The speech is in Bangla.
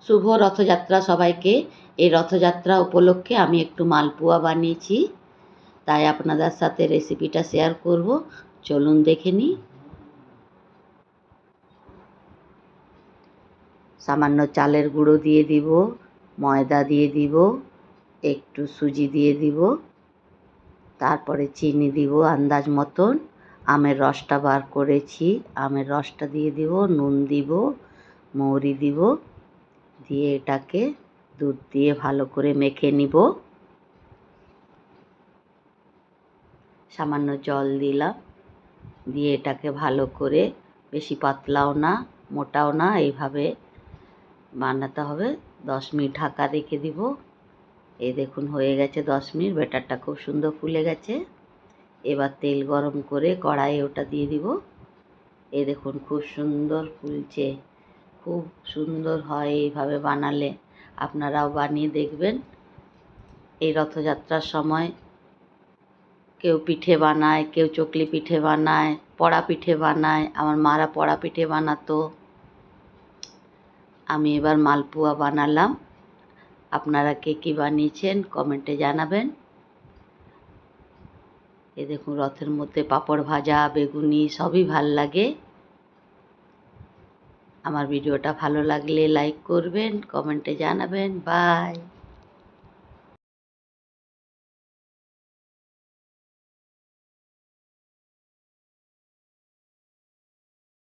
শুভ রথযাত্রা সবাইকে। এই রথযাত্রা উপলক্ষে আমি একটু মালপোয়া বানিয়েছি, তাই আপনাদের সাথে রেসিপিটা শেয়ার করব। চলুন দেখে নিই। সামান্য চালের গুঁড়ো দিয়ে দিব, ময়দা দিয়ে দিব, একটু সুজি দিয়ে দিব, তারপরে চিনি দিব আন্দাজ মতন, আমের রসটা বার করেছি আমের রসটা দিয়ে দিব, নুন দিব, মৌরি দিব, দিয়ে এটাকে দুধ দিয়ে ভালো করে মেখে নিব। সামান্য জল দিলাম, দিয়ে এটাকে ভালো করে, বেশি পাতলাও না মোটাও না, এইভাবে বানাতে হবে। 10 মিনিট ঢাকা রেখে দিব। এই দেখুন হয়ে গেছে 10 মিনিট, ব্যাটারটা খুব সুন্দর ফুলে গেছে। এবার তেল গরম করে কড়াইয়ে ওটা দিয়ে দিব। এই দেখুন খুব সুন্দর ফুলছে, খুব সুন্দর হয় এইভাবে বানালে। আপনারাও বানিয়ে দেখবেন। এই রথযাত্রার সময় কেউ পিঠে বানায়, কেউ চকলি পিঠে বানায়, পড়া পিঠে বানায়। আমার মারা পড়া পিঠে বানাতো। আমি এবার মালপোয়া বানালাম। আপনারা কে কী বানিয়েছেন কমেন্টে জানাবেন। এই দেখুন রথের মধ্যে পাঁপড় ভাজা, বেগুনি সবই ভাল লাগে। আমার ভিডিওটা ভালো লাগলে লাইক করবেন, কমেন্টে জানাবেন। বাই।